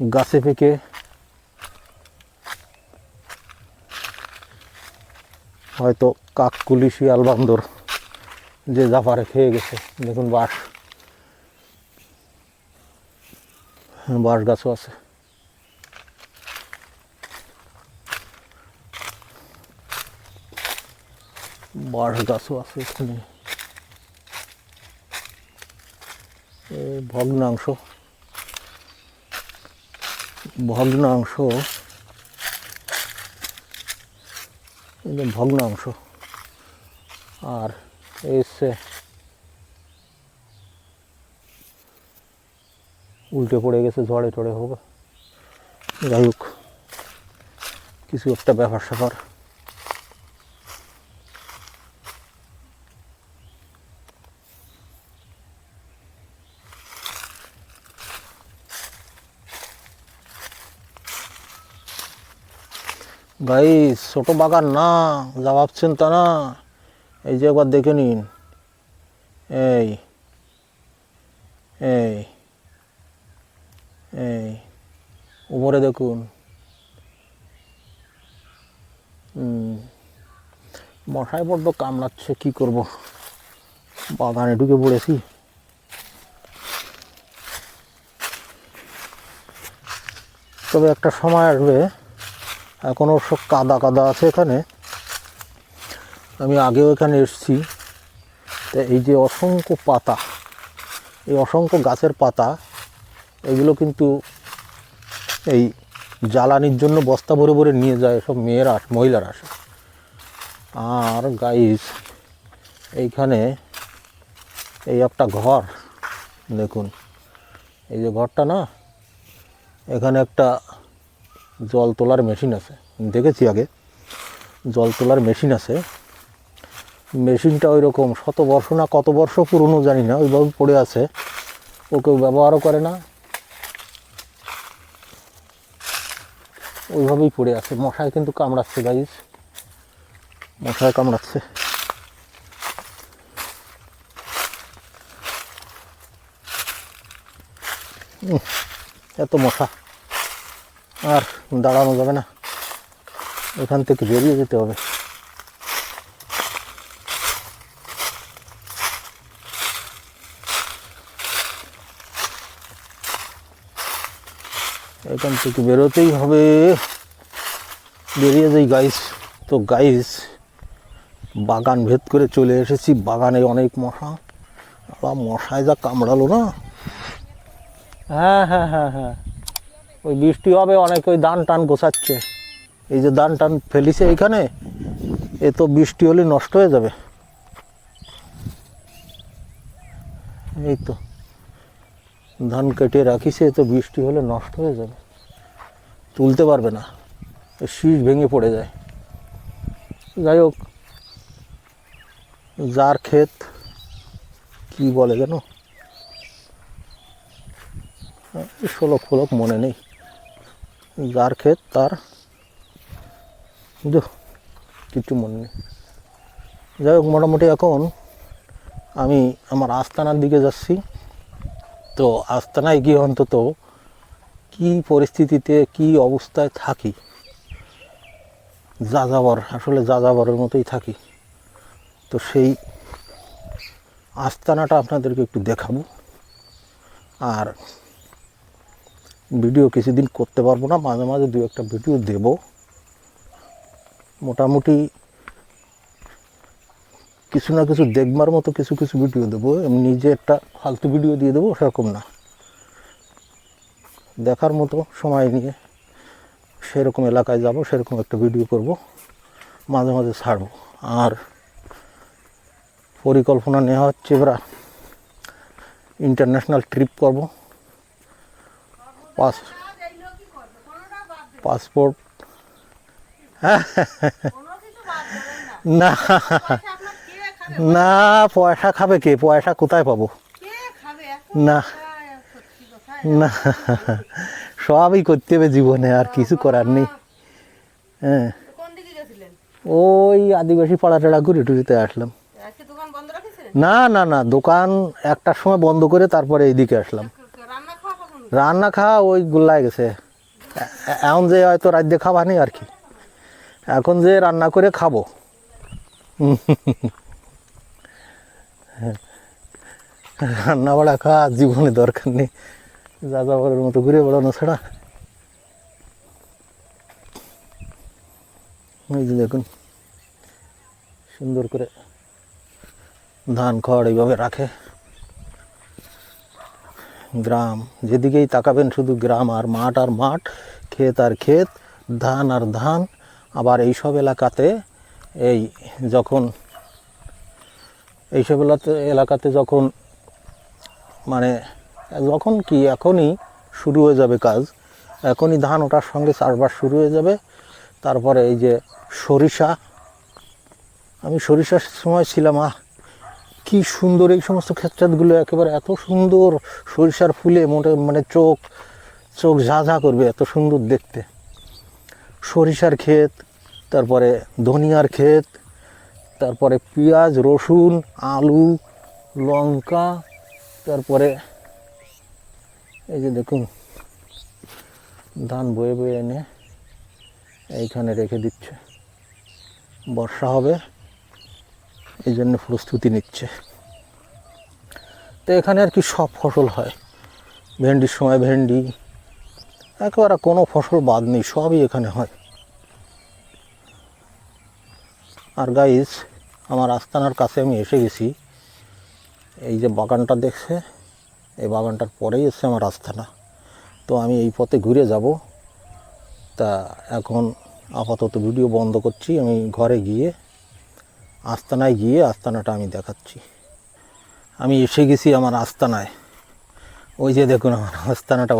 গাছে পেকে হয়তো কাককুলি শিয়াল বান্দর যে জাফারে খেয়ে গেছে। দেখুন বাঁশ গাছও আছে। বাঁশ গাছও আছে এখানে। ভগ্নাংশ ভগ্নাংশ আর এসে উল্টে পড়ে গেছে, ঝড়ে টড়ে হবে। যাই হোক কিছু একটা ব্যাপার স্যাপার। ভাই ছোট বাগান না, যা ভাবছেন তা না। এই যে একবার দেখে নিন, এই এই এই উপরে দেখুন। মশায় বড্ড কামড়াচ্ছে, কি করব, বাগানে ঢুকে পড়েছি। তবে একটা সময় আসবে, এখনও সব কাদা কাদা আছে এখানে। আমি আগেও এখানে এসেছি, তো এই যে অসংখ্য পাতা, এই অসংখ্য গাছের পাতা, এগুলো কিন্তু এই জ্বালানির জন্য বস্তা ভরে ভরে নিয়ে যায় সব মহিলারা আসে। আর গাইস এইখানে এই একটা ঘর দেখুন, এই যে ঘরটা না, এখানে একটা জল তোলার মেশিন আছে, দেখেছি আগে জল তোলার মেশিন আছে। মেশিনটা ওই রকম শত বর্ষ না কত বর্ষ পুরনো জানি না, ওইভাবে পড়ে আছে, ও কেউ ব্যবহারও করে না, ওইভাবেই পড়ে আছে। মশায় কিন্তু কামড়াচ্ছে গাইস, মশায় কামড়াচ্ছে। এত মশা আর দাঁড়ানো যাবে না, এখান থেকে বেরিয়ে যেতে হবে। এখান থেকে বেরোতেই হবে, বেরিয়ে যাই গাইস। তো গাইস বাগান ভেদ করে চলে এসেছি, বাগানে অনেক মশা, মশায় যা কামড়ালো না। হ্যাঁ হ্যাঁ হ্যাঁ হ্যাঁ, ওই বৃষ্টি হবে অনেক, ওই ধান টান গোছাচ্ছে। এই যে ধান টান ফেলিছে এইখানে, এ তো বৃষ্টি হলে নষ্ট হয়ে যাবে। এই তো ধান কেটে রাখিছে, তো বৃষ্টি হলে নষ্ট হয়ে যাবে, তুলতে পারবে না, শীষ ভেঙে পড়ে যায়। যাই হোক, যার ক্ষেত কি বলে যেন, শোলক ফোলক মনে নেই, যার ক্ষেত তার কিছু মনে নেই। যাই হোক, মোটামুটি এখন আমি আমার আস্তানার দিকে যাচ্ছি। তো আস্তানায় গিয়ে অন্তত কি পরিস্থিতিতে কি অবস্থায় থাকি, যাযাবর, আসলে যাযাবরের মতোই থাকি, তো সেই আস্তানাটা আপনাদেরকে একটু দেখাবো। আর ভিডিও কিছুদিন করতে পারবো না, মাঝে মাঝে দু একটা ভিডিও দেব। মোটামুটি কিছু না কিছু দেখবার মতো কিছু কিছু ভিডিও দেবো, এমনি যে একটা ফালতু ভিডিও দিয়ে দেবো সেরকম না। দেখার মতো সময় নিয়ে সেরকম এলাকায় যাব, সেরকম একটা ভিডিও করব, মাঝে মাঝে ছাড়বো। আর পরিকল্পনা নেওয়া হচ্ছে এবার ইন্টারন্যাশনাল ট্রিপ করব। পাসপোর্ট না না, পয়সা খাবে কে? পয়সা কোথায় পাবো? না না, সবই করতে হবে জীবনে, আর কিছু করার নেই। হ্যাঁ, ওই আদিবাসী পাড়া টাড়া ঘুরে টুরিতে আসলাম। না না না, দোকান 1টার সময় বন্ধ করে তারপরে এইদিকে আসলাম। রান্না খাওয়া ওই গোল্লায় গেছে। এখন যে হয়তো রাজ্যে খাওয়া নেই আর কি, এখন যে রান্না করে খাবো। রান্না বাড়া খাওয়া জীবনে দরকার নেই, যা যাবারের মতো ঘুরে বেড়ানো ছাড়া। এই যে দেখুন সুন্দর করে ধান খড় এইভাবে রাখে। গ্রাম, যেদিকেই তাকাবেন শুধু গ্রাম আর মাঠ, ক্ষেত আর ক্ষেত, ধান আর ধান। আবার এইসব এলাকাতে যখন মানে যখন কি এখনই শুরু হয়ে যাবে কাজ, এখনই ধান ওঠার সঙ্গে চাষবাস শুরু হয়ে যাবে। তারপরে এই যে সরিষা, আমি সরিষার সময় ছিলাম, কি সুন্দর এই সমস্ত ক্ষেতগুলো, একেবারে এত সুন্দর সরিষার ফুলে মানে চোখ ঝাঝা করবে, এত সুন্দর দেখতে। সরিষার ক্ষেত, তারপরে ধনিয়ার ক্ষেত, তারপরে পেঁয়াজ, রসুন, আলু, লঙ্কা, তারপরে এই যে দেখুন ধান বয়ে বয়ে এনে এইখানে রেখে দিচ্ছে। বর্ষা হবে এই জন্য প্রস্তুতি নিচ্ছে। তো এখানে আর কি সব ফসল হয়, ভেন্ডির সময় ভেন্ডি, একেবারে কোনো ফসল বাদ নেই, সবই এখানে হয়। আর গাইস, আমার আস্তানার কাছে আমি এসে গেছি। এই যে বাগানটা দেখছে, এই বাগানটার পরেই এসছে আমার আস্তানা। তো আমি এই পথে ঘুরে যাব। তা এখন আপাতত ভিডিও বন্ধ করছি, আমি ঘরে গিয়ে আস্তানায় গিয়ে আস্তানাটা আমি দেখাচ্ছি। আমি এসে গেছি আমার আস্তানায়। ওই যে দেখুন আমার আস্তানাটা,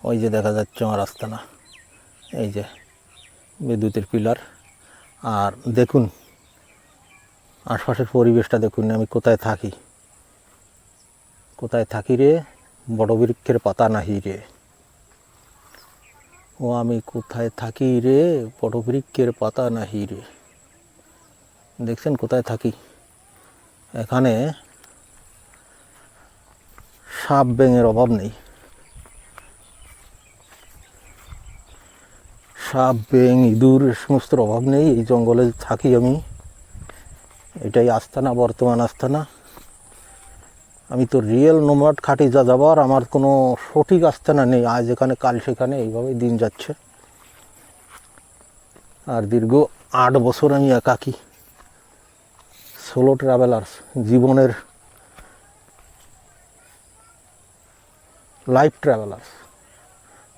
ওই যে দেখা যাচ্ছে আমার আস্তানা, এই যে বিদ্যুতের পিলার। আর দেখুন আশপাশের পরিবেশটা দেখুন, আমি কোথায় থাকি রে, বড় বৃক্ষের পাতা নাহি রে। ও আমি কোথায় থাকি রে, বড় বৃক্ষের পাতা নাহি রে। দেখছেন কোথায় থাকি? এখানে সাপ ব্যাঙের অভাব নেই, সাপ ব্যাঙ ইঁদুর সমস্ত অভাব নেই। এই জঙ্গলে থাকি আমি, এটাই আস্তানা, বর্তমান আস্তানা। আমি তো রিয়েল নোম্যাড, খাঁটি যা যাবার, আমার কোনো সঠিক আস্তানা নেই। আজ এখানে কাল সেখানে, এইভাবেই দিন যাচ্ছে। আর দীর্ঘ 8 বছর আমি একাকী, সোলো ট্রাভেলার্স, জীবনের life travellers,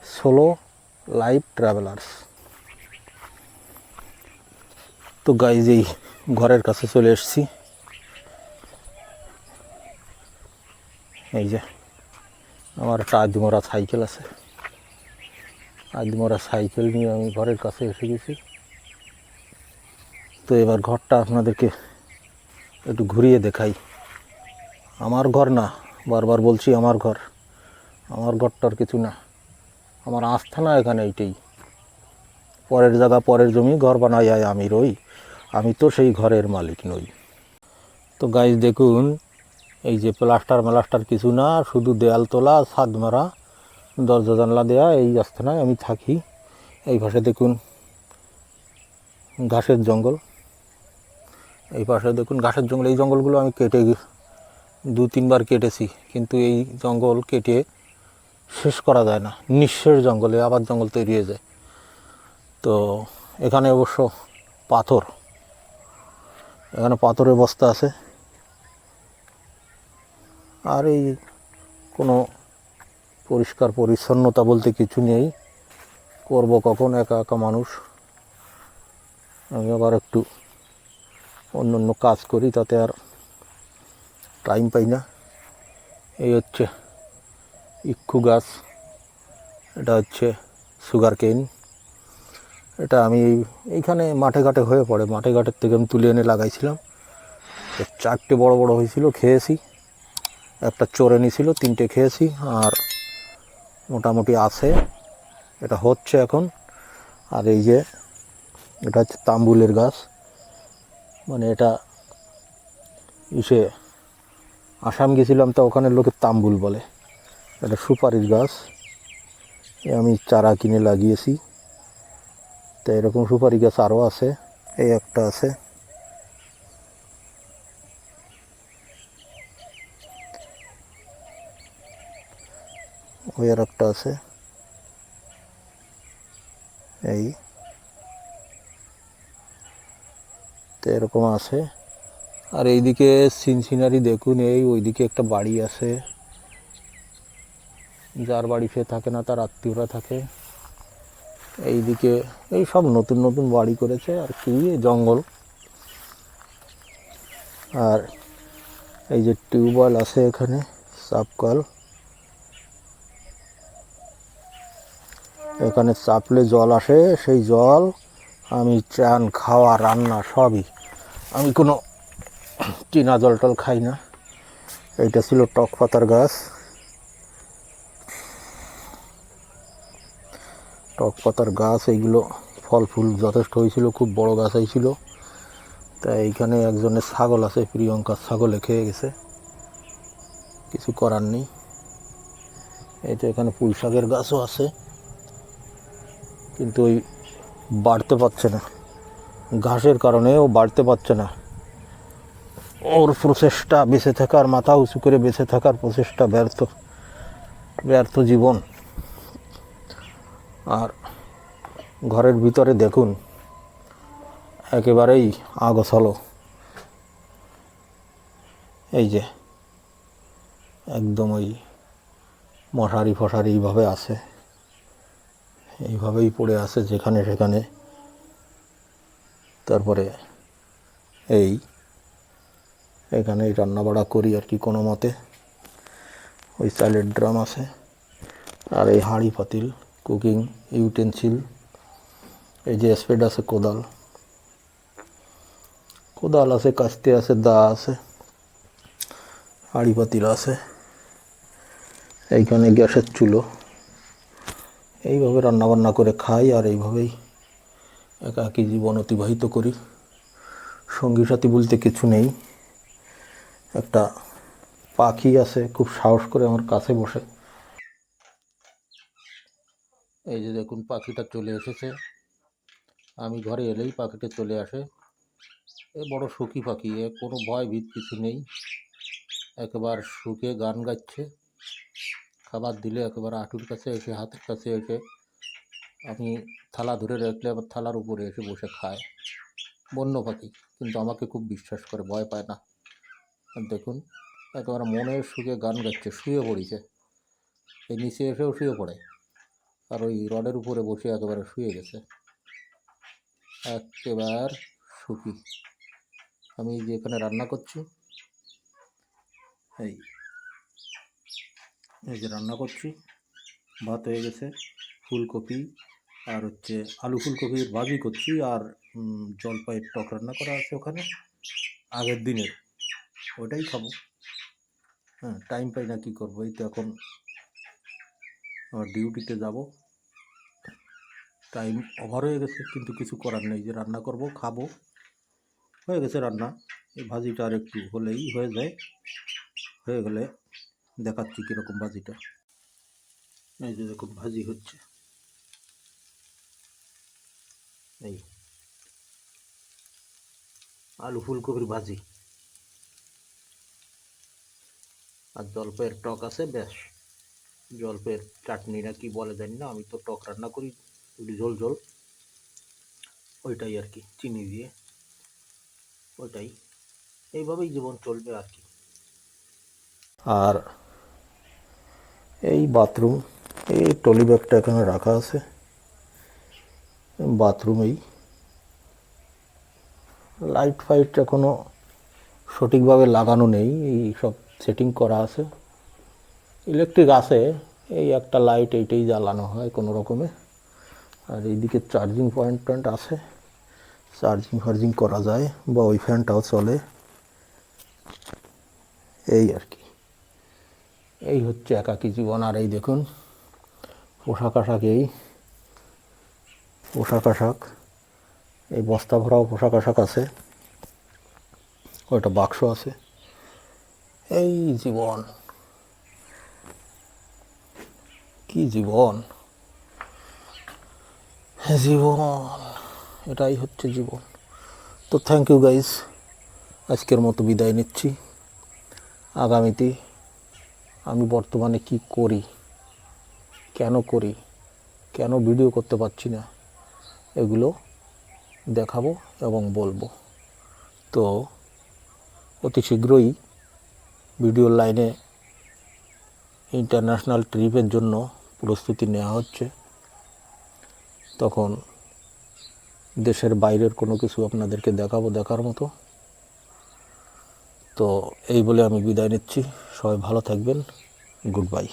solo life travellers. তো গাইজ, এই ঘরের কাছে চলে এসেছি। এই যে আমার একটা আদিমরা সাইকেল আছে, আদিমরা সাইকেল নিয়ে আমি ঘরের কাছে এসে গেছি। তো এবার ঘরটা আপনাদেরকে একটু ঘুরিয়ে দেখাই। আমার ঘর না, বারবার বলছি আমার ঘর, আমার ঘরটার কিছু না, আমার আস্থানা এখানে এইটাই। পরের জায়গা, পরের জমি, ঘর বানাই আমি রই, আমি তো সেই ঘরের মালিক নই। তো গাইজ দেখুন, এই যে প্লাস্টার কিছু না, শুধু দেয়াল তোলা, ছাদ মারা, দরজা জানলা দেয়া, এই আস্থানায় আমি থাকি। এই পাশে দেখুন ঘাসের জঙ্গল, এই পাশে দেখুন ঘাসের জঙ্গল। এই জঙ্গলগুলো আমি কেটে 2-3 বার কেটেছি, কিন্তু এই জঙ্গল কেটে শেষ করা যায় না। নিঃশেষ জঙ্গলে আবার জঙ্গল তৈরি হয়ে যায়। তো এখানে অবশ্য এখানে পাথরের বস্তা আছে। আর এই কোনো পরিষ্কার পরিচ্ছন্নতা বলতে কিছু নেই। করব কখন, একা একা মানুষ। আমি আবার একটু অন্য অন্য কাজ করি, তাতে আর টাইম পাই না। এই হচ্ছে ইক্ষু গাছ, এটা হচ্ছে সুগার কেন। এটা আমি এইখানে মাঠে ঘাটে হয়ে পড়ে, মাঠে ঘাটের থেকে আমি তুলে এনে লাগাইছিলাম। তো 4টে বড় বড় হয়েছিল, খেয়েছি। একটা চোরে নিয়েছিল, 3টে খেয়েছি। আর মোটামুটি আছে, এটা হচ্ছে এখন। আর এই যে এটা হচ্ছে তাম্বুলের গাছ, মানে এটা ইসে আসাম গেছিলাম, তো ওখানে লোকে তাম্বুল বলে। এটা সুপারির গাছ, আমি চারা কিনে লাগিয়েছি। তো এরকম সুপারি গাছ আরও আছে, এই একটা আছে। ওই আর একটা আছে, এই তো এরকম আছে। আর এইদিকে সিনসিনারি দেখুন, এই ওইদিকে একটা বাড়ি আছে, যার বাড়ি সে থাকে না, তার আত্মীয়রা থাকে। এইদিকে এই সব নতুন নতুন বাড়ি করেছে আর কি, জঙ্গল। আর এই যে টিউবওয়েল আছে এখানে, সাবকল, এখানে চাপলে জল আসে, সেই জল আমি চান, খাওয়া, রান্না সবই। আমি কোনো চীনা জল টল খাই না। এইটা ছিল টক পাতার গাছ, টক পাতার গাছ। এইগুলো ফল ফুল যথেষ্ট হয়েছিল, খুব বড় গাছ হয়েছিল। তাই এইখানে একজনের ছাগল আছে, প্রিয়ঙ্কার ছাগলে খেয়ে গেছে, কিছু করার নেই। এই তো এখানে পুঁই শাকের গাছও আছে, কিন্তু ওই বাড়তে পারছে না, ঘাসের কারণে ও বাড়তে পারছে না। ওর প্রচেষ্টা, বেঁচে থাকার, মাথা উঁচু করে বেঁচে থাকার প্রচেষ্টা ব্যর্থ, ব্যর্থ জীবন। আর ঘরের ভিতরে দেখুন, একেবারেই আগোছালো। এই যে একদম ওই মশারি ফশারি এইভাবে আছে, এইভাবেই পড়ে আছে যেখানে সেখানে। তারপরে এই এখানেই রান্নাবাড়া করি আর কি কোনো মতে। ওই চালের ড্রাম আছে, আর এই হাঁড়ি পাতিল, কুকিং ইউটেন্সিল। এই যে স্পেড আছে, কোদাল, কোদাল আছে, কাস্তে আছে, দা আছে, হাঁড়ি পাতিল আছে। এইখানে গ্যাসের চুলো। এইভাবে রান্নাবান্না করে খাই, আর এইভাবেই একাকী জীবন অতিবাহিত করি। সঙ্গী সাথী বলতে কিছু নেই। একটা পাখি আছে, খুব সাহস করে আমার কাছে বসে। এই যে দেখুন, পাখিটা চলে এসেছে। আমি ঘরে এলেই পাখিটা চলে আসে। এ বড় সুখী পাখি, এ কোনো ভয় ভীত কিছু নেই, একেবার সুখে গান গাচ্ছে। খাবার দিলে একেবারে হাঁটুর কাছে এসে, হাতের কাছে এসে, আমি থালা ধরে রাখলে আবার থালার উপরে এসে বসে খায়। বন্য পাখি, কিন্তু আমাকে খুব বিশ্বাস করে, ভয় পায় না। আর দেখুন, একেবারে মনের সুখে গান গাচ্ছে, শুয়ে পড়েছে। এই নিচে এসেও শুয়ে পড়ে, আর ওই রডের উপরে বসে একেবারে শুয়ে গেছে, একেবারে সুখী। আমি যে এখানে রান্না করছি, এই এই যে রান্না করছি, ভাত হয়ে গেছে, ফুলকপি আর হচ্ছে আলু ফুলকপির ভাজি করছি, আর জলপাইয়ের টক রান্না করা আছে ওখানে আগের দিনের, ওটাই খাবো। হ্যাঁ, টাইম পাই না, কী করবো। এই তো এখন আমার ডিউটিতে যাব, টাইম ওভার হয়ে গেছে, কিন্তু কিছু করার নেই, যে রান্না করব, খাবো। হয়ে গেছে রান্না, এই ভাজিটা আর একটু হলেই হয়ে যায়। হয়ে গেলে দেখাচ্ছি কীরকম ভাজিটা। এই যে দেখুন, ভাজি হচ্ছে, এই আলু ফুলকপির ভাজি, আর জলপাইয়ের টক আছে, ব্যাস। জলপাইয়ের চাটনি না কি বলে জানি না, আমি তো টক রান্না করি, একটু ঝোল ঝোল, ওইটাই আর কি, চিনি দিয়ে, ওইটাই। এইভাবেই জীবন চলবে আর কি। আর এই বাথরুম, এই ট্রলি ব্যাগটা এখানে রাখা আছে, বাথরুম। এই লাইট ফাইট এখনও সঠিকভাবে লাগানো নেই, এই সব সেটিং করা আছে। ইলেকট্রিক আছে, এই একটা লাইট এইটাই জ্বালানো হয় কোনো রকমে। আর এইদিকে চার্জিং পয়েন্ট আছে, চার্জিং করা যায়, বা ওই ফ্যানটাও চলে। এই আর কি, এই হচ্ছে একাকী জীবন। আর এই দেখুন পোশাক আশাক, এই পোশাক আশাক, এই বস্তা ভরাও পোশাক আশাক আছে, ওইটা বাক্স আছে। এই জীবন, কি জীবন, জীবন, এটাই হচ্ছে জীবন। তো থ্যাংক ইউ গাইস, আজকের মতো বিদায় নিচ্ছি। আগামীতে আমি বর্তমানে কি করি, কেন ভিডিও করতে পারছি না, এগুলো দেখাবো এবং বলবো। তো অতি শীঘ্রই ভিডিওর লাইনে ইন্টারন্যাশনাল ট্রিপের জন্য প্রস্তুতি নেওয়া হচ্ছে। তখন দেশের বাইরের কোনো কিছু আপনাদেরকে দেখাবো দেখার মতো। তো এই বলে আমি বিদায় নিচ্ছি। সবাই ভালো থাকবেন। Good bye.